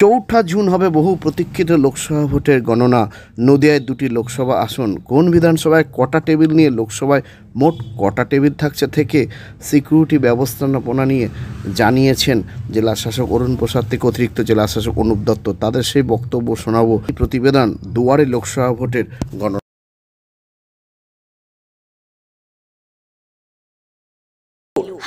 চৌঠা জুন হবে বহু প্রতীক্ষিত লোকসভা ভোটের গণনা। নদিয়ায় 2টি লোকসভা আসন, কোন বিধানসভায় কটা টেবিল নিয়ে লোকসভায় মোট কটা টেবিল থাকছে থেকে সিকিউরিটি ব্যবস্থাপনা নিয়ে জানিয়েছেন জেলা শাসক অরুণ প্রসাদ থেকে অতিরিক্ত জেলা শাসক অনুপ দত্ত। তাদের সেই বক্তব্য শোনাবো। প্রতিবেদন দুয়ারে লোকসভা ভোটের গণনা।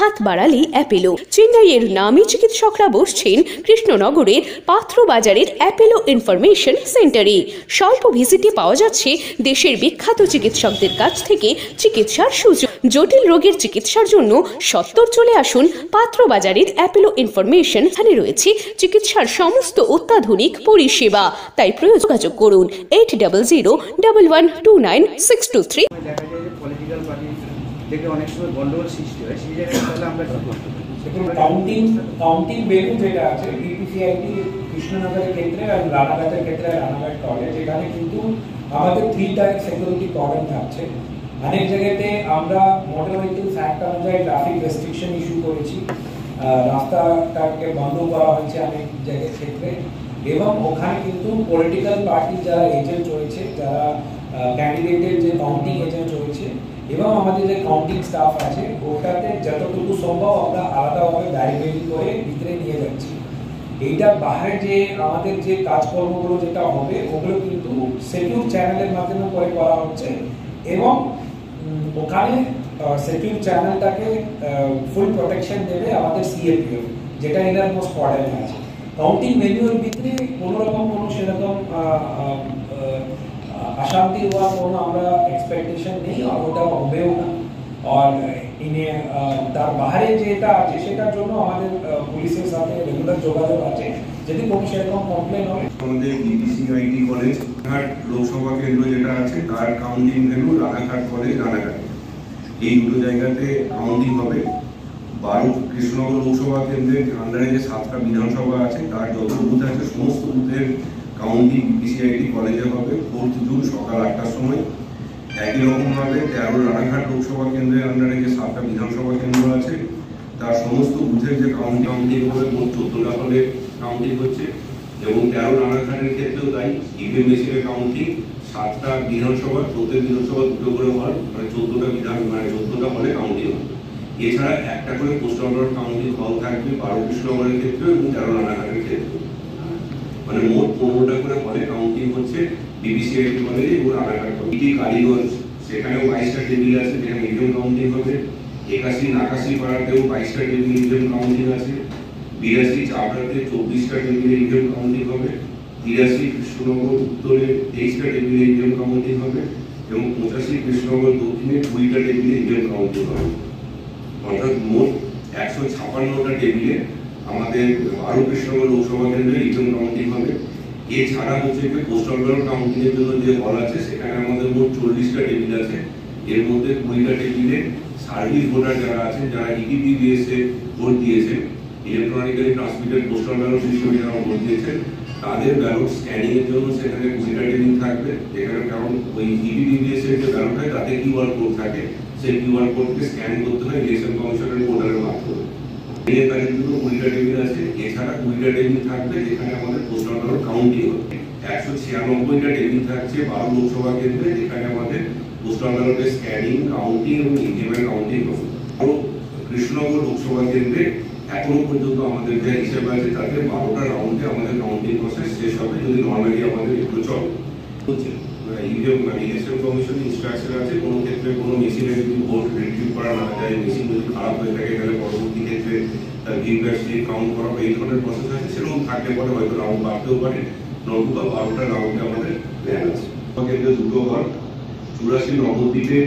হাত বাড়ালি অ্যাপেলো। চেন্নাইয়ের নামী চিকিৎসকরা বসছেন কৃষ্ণনগরের পাত্রবাজারের অ্যাপেলো ইনফরমেশন সেন্টারে। স্বল্প ভিজিটে পাওয়া যাচ্ছে দেশের বিখ্যাত চিকিৎসকদের কাছ থেকে চিকিৎসার সুযোগ। জটিল রোগের চিকিৎসার জন্য সত্বর চলে আসুন পাত্রবাজারের অ্যাপেলো ইনফরমেশন। এখানে রয়েছে চিকিৎসার সমস্ত অত্যাধুনিক পরিষেবা। তাই যোগাযোগ করুন 8001129623। দেখে অনেক সময় গন্ডগোল সৃষ্টি হয়, সেই জায়গায় তাহলে আমরা কাউন্টিং ভেন্যু যেটা আছে ডিপিসিআইটি কৃষ্ণনগরের ক্ষেত্রে আর রানাঘাটের ক্ষেত্রে রানাঘাট কলেজ, এখানে কিন্তু আমাদের 3 টায়ার সিকিউরিটি কর্ডন থাকছে। অনেক জায়গাতে আমরা মোটর ভেহিকলস অ্যাক্ট অনুযায়ী ট্রাফিক রেস্ট্রিকশন ইস্যু করেছি, রাস্তাটাকে বন্ধ করা হয়েছে অনেক জায়গার ক্ষেত্রে। এবং ওখানে কিন্তু পলিটিক্যাল পার্টি যারা এজেন্ট রয়েছে, যারা ক্যান্ডিডেটের যে কাউন্টিং এজেন্ট রয়েছে এবং আমাদের যে কাউন্টিং স্টাফ আছে, ওটাতে যতটুকু সম্ভব আমরা আলাদাভাবে ব্যারিকেড করে ভিতরে নিয়ে যাচ্ছি। এইটার বাইরে যে আমাদের যে কাজকর্মগুলো যেটা হবে ওগুলো কিন্তু সিকিউর চ্যানেলের মাধ্যমে করে করা হচ্ছে এবং ওখানে সিকিউর চ্যানেলটাকে ফুল প্রোটেকশন দেবে আমাদের সিএপিএফ, যেটা ইনার মোস্ট কোয়ার্ডারে আছে। কাউন্টিং ভেন্যুর ভিতরে কোনো সেরকম अशांति हुआ কোনো আমরা এক্সপেকটেশন নেই, আর ওটা হবেও না। আর তার বাইরে যেটা আছে সেটার জন্য আমাদের পুলিশের সাথে রেগুলার যোগাযোগ আছে। যদি কোনো সেরকম কমপ্লেন হয়, আমাদের ডিপিসিআইটি কলেজ রানাঘাট লোকসভা কেন্দ্র যেটা আছে তার counting venue Ranaghat college Ranaghat, এই দুটো জায়গাতে কাউন্টিং হবে। 12 কৃষ্ণনগর লোকসভা কেন্দ্রের আন্ডারে যে 7টা বিধানসভা আছে তার যত বুথ আছে সমস্ত বুথের কাউন্টিং ডিপিসিআইটি কলেজে হবে 4 জুন সকাল 8টার সময়। একই রকমভাবে 13 রানাঘাট লোকসভা কেন্দ্রের আন্ডারে যে 7টা বিধানসভা কেন্দ্র আছে তার সমস্ত বুথের যে কাউন্টিং হবে মোট 14টা হলে কাউন্টিং হচ্ছে। এবং 13 রানাঘাটের ক্ষেত্রেও তাই, ইভিএম মেশিনের কাউন্টিং 7টা বিধানসভা, প্রত্যেক বিধানসভা 2টো করে হল, মানে 14টা হলে কাউন্টিং হবে। এছাড়া একটা করে পোস্টাল ব্যালট কাউন্টিং হল থাকবে 12 কৃষ্ণনগরের ক্ষেত্রে এবং 13 রানাঘাটের ক্ষেত্রে। মানে মোট 15টা করে হলে কাউন্টিং হচ্ছে ডিপিসিআইটি কলেজে এবং রানাঘাট কলেজে। কালীগঞ্জ সেখানেও 22টা টেবিল আছে যেখানে ইভিএম কাউন্টিং হবে। 81 নাকাশি পাড়াতেও 22টা টেবিল ইভিএম কাউন্টিং আছে। 82 চাপড়াতে 24টা টেবিল ইভিএম কাউন্টিং হবে। 83 কৃষ্ণনগর উত্তরে 23টা টেবিল ইভিএম কাউন্টিং হবে এবং 85 কৃষ্ণনগর দক্ষিণে 20টা টেবিল ইভিএম কাউন্টিং হবে। অর্থাৎ মোট 156টা টেবিলে আমাদের 12 কৃষ্ণনগর লোকসভা কেন্দ্রে ইভিএম কাউন্টিং হবে। এছাড়া হচ্ছে পোস্টাল ব্যালট কাউন্টিং এর জন্য যে হল আছে সেখানে আমাদের মোট 40টা টেবিল আছে। এর মধ্যে 20টা টেবিলে সার্ভিস ভোটার যারা আছে, যারা ইপিপিবিএস এ ভোট দিয়েছেন, ইলেকট্রনিক্যালি ট্রান্সমিটেড পোস্টাল ব্যালট সিস্টেমে যারা ভোট দিয়েছেন, তাদের ব্যালট স্ক্যানিং এর জন্য সেখানে 20টা টেবিল থাকবে। যেখানে কারণ ওই ইপিপিবিএস এর যে ব্যালট হয় তাতে কিউআর কোড থাকে, সেই কিউআর কোডকে স্ক্যান করতে হয় ইলেকশন কমিশনের পোর্টালের মাধ্যমে। এই কাজের জন্য 20টা টেবিল আছে। এছাড়া 20টা টেবিল থাকবে যেখানে আমাদের পোস্টাল ব্যালট কাউন্টিং হবে। 196টা টেবিল থাকছে 12 লোকসভা কেন্দ্রে, যেখানে আমাদের পোস্টাল ব্যালটের স্ক্যানিং, কাউন্টিং এবং ইভিএম কাউন্টিং হবে। আরো কৃষ্ণনগর লোকসভা কেন্দ্রে এখনো পর্যন্ত আমাদের যে হিসেব আছে তাতে 12টা রাউন্ডে আমাদের কাউন্টিং প্রসেস শেষ হবে, যদি নর্মালি আমাদের একটু চলে। ইভিএম মানে ইলেকশন কমিশন ইনস্ট্রাকশন আছে, কোনো ক্ষেত্রে কোনো মেশিনে যদি ভোট রিট্রিভ করা না যায়, মেশিন যদি খারাপ হয়ে থাকে তাহলে পরবর্তী ক্ষেত্রে তার ভিভিপ্যাট স্লিপ কাউন্ট করা এই ধরনের প্রসেস আছে। সেরকম থাকলে পরে হয়তো রাউন্ড বাড়তেও পারে। নতুবা 12টা রাউন্ডে আমাদের প্ল্যান আছে। কেন্দ্রে 2টো ঘর, 84 নবদ্বীপে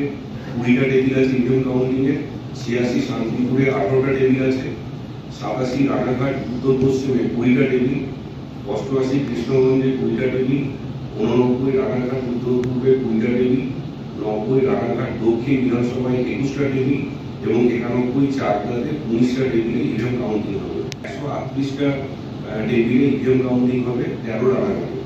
20টা টেবিল আছে ইভিএম কাউন্টিং এ। 86 শান্তিপুরে 18টা টেবিল আছে। 87 রানাঘাট উত্তর পশ্চিমে 20টা টেবিল। 88 কৃষ্ণগঞ্জে 20টা টেবিল। 89 রানাঘাট উত্তর পূর্বে 20টা টেবিল। 90 রানাঘাট দক্ষিণ বিধানসভায় 21টা টেবিল এবং 91 চাকদাতে 19টা টেবিলে ইভিএম কাউন্টিং হবে। 138টা টেবিলে ইভিএম কাউন্টিং হবে 13 রানাঘাটে।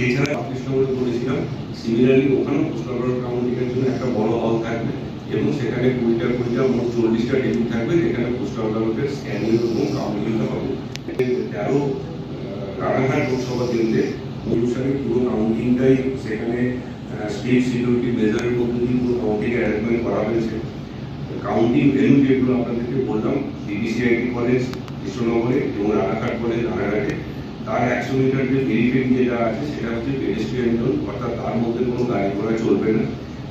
এছাড়া কৃষ্ণনগরে করেছিলাম, সিমিলারলি ওখানেও পোস্টাল ব্যালট কাউন্টিং এর জন্য একটা বড় হল থাকবে এবং সেখানে 20টা মোট 40টা টেবিল থাকবে যেখানে পোস্টাল ব্যালটের স্ক্যানিং এবং কাউন্টিং হবে। 13 রানাঘাট লোকসভা কেন্দ্রে অনুসারে পুরো কাউন্টিংটাই সেখানে স্টেট সিকিউরিটি মেজারের মধ্যে দিয়ে পুরো কাউন্টিং অ্যারেঞ্জমেন্ট করা হয়েছে। কাউন্টিং ভেন্যু যেগুলো আপনাদেরকে বললাম, বিবিসিআইটি কলেজ কৃষ্ণনগরে এবং রানাঘাট কলেজ রানাঘাটে, তার 100 মিটার যে ভেরিফাইং যেটা আছে সেটা হচ্ছে পেডেস্ট্রিয়ান জোন, অর্থাৎ তার মধ্যে কোনো গাড়ি ঘোড়া চলবে না।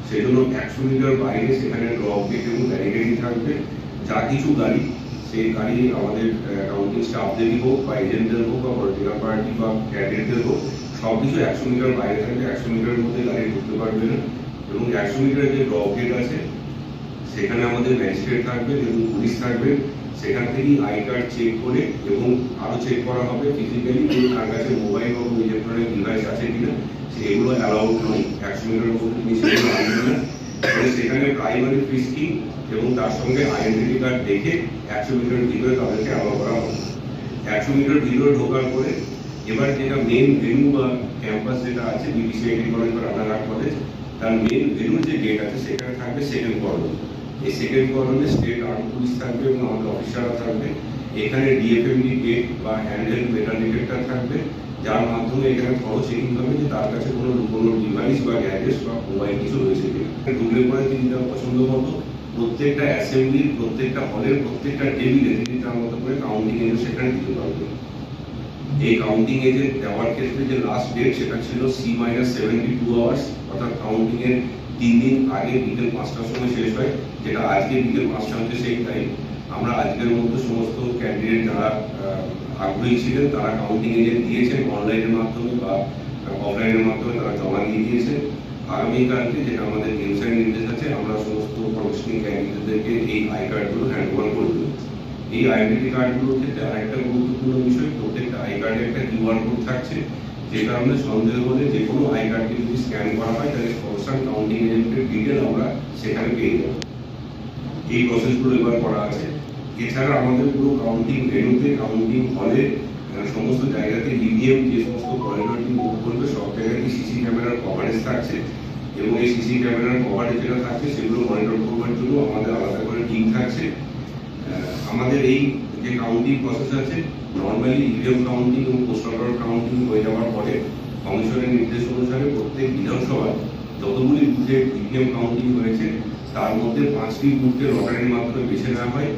সেই জন্য 100 মিটার বাইরে সেখানে ড্রপ গেট এবং ব্যারিকেডিং থাকবে। যা কিছু গাড়ি, সেই গাড়ি আমাদের কাউন্টিং স্টাফদেরই হোক বা এজেন্টদের হোক বা পলিটিক্যাল পার্টি বা ক্যান্ডিডেটদের হোক, সব কিছু 100 মিটার বাইরে থাকবে। 100 মিটারের মধ্যে গাড়ি ঢুকতে পারবে না। এবং 100 মিটার যে ড্রপ গেট আছে সেখানে আমাদের ম্যাজিস্ট্রেট থাকবে এবং পুলিশ থাকবে। সেখান থেকেই আই কার্ড চেক করে এবং আরো চেক করা হবে ফিজিক্যালি যে তার কাছে মোবাইল বা কোনো ইলেকট্রনিক ডিভাইস আছে কিনা, সেগুলো অ্যালাউড নয়। 100 মিটারের মধ্যে তিনি সেগুলো আনবেন না। সেখানে প্রাইমারি ফ্রিস্কিং এবং তার সঙ্গে আইডেন্টি কার্ড দেখে 100 মিটারের ভিতরে তাদেরকে অ্যালাউ করা হবে। 100 মিটার ভিতরে ঢোকার পরে এবার যেটা মেন ভেন্যু বা ক্যাম্পাস যেটা আছে বিবিসিআইটি কলেজ বা রানাঘাট কলেজ, তার মেন ভেন্যুর যে গেট আছে সেখানে থাকবে সেকেন্ড কর্নার। এই সেকেন্ড কর্নারে স্টেট আর্ম পুলিশ থাকবে এবং আমাদের অফিসাররা থাকবে। এখানে ডিএফএমডি গেট বা হ্যান্ডহেল্ড মেটাল ডিটেক্টর থাকবে, যার মাধ্যমে এখানে থরো চেকিং হবে যে তার কাছে কোনো ডিভাইস বা গ্যাজেটস বা মোবাইল কিছু রয়েছে কিনা। ঢুকলে পরে তিনি তার পছন্দ মতো প্রত্যেকটা অ্যাসেম্বলির প্রত্যেকটা হলের প্রত্যেকটা টেবিলে তিনি তার মতো করে কাউন্টিং এজেন্ট সেখানে দিতে পারবেন। এই কাউন্টিং এজেন্ট দেওয়ার ক্ষেত্রে যে লাস্ট ডেট সেটা ছিল C-72 আওয়ার্স, অর্থাৎ কাউন্টিং এর 3 দিন আগে বিকেল 5টার সময় শেষ হয়, যেটা আজকে বিকেল 5টা হচ্ছে সেই টাইম। আমরা আজকের মধ্যে সমস্ত ক্যান্ডিডেট যারা আগ্রহী ছিলেন তারা কাউন্টিং এজেন্ট দিয়েছেন, অনলাইনের মাধ্যমে বা অফলাইনের মাধ্যমে তারা জমা দিয়ে দিয়েছেন। আগামীকালকে যেটা আমাদের ওয়েবসাইট নির্দেশ আছে, আমরা সমস্ত প্রফেশনাল ক্যান্ডিডেটদেরকে এই আই কার্ডগুলো হ্যান্ড ওভার করে দেবো। এই আইডেন্টি কার্ডগুলোর ক্ষেত্রে আরেকটা গুরুত্বপূর্ণ বিষয়, প্রত্যেকটা আই কার্ডে একটা কিউআর কোড থাকছে, যে কারণে সন্দেহ হলে যে কোনো আই কার্ডকে যদি স্ক্যান করা হয় তাহলে পার্সন কাউন্টিং এজেন্টের ডিটেল আমরা সেখানে পেয়ে যাব। এই প্রসেসগুলো এবার করা আছে। এছাড়া আমাদের পুরো কাউন্টিং ভেন্যুতে, কাউন্টিং হলে সমস্ত জায়গাতে ইভিএম যে সমস্ত করিডোরটি মুভ করবে সব জায়গাতেই সিসি ক্যামেরার কভারেজ থাকছে এবং এই সিসি ক্যামেরার কভারেজ যেটা থাকছে সেগুলো মনিটর করবার জন্য আমাদের আলাদা করে টিম থাকছে। আমাদের এই যে কাউন্টিং প্রসেস আছে, নর্মালি ইভিএম কাউন্টিং এবং পোস্টাল ব্যালট কাউন্টিং হয়ে যাওয়ার পরে কমিশনের নির্দেশ অনুসারে প্রত্যেক বিধানসভায় যতগুলি বুথে ইভিএম কাউন্টিং হয়েছে তার মধ্যে 5টি বুথকে লটারির মাধ্যমে বেছে নেওয়া হয়।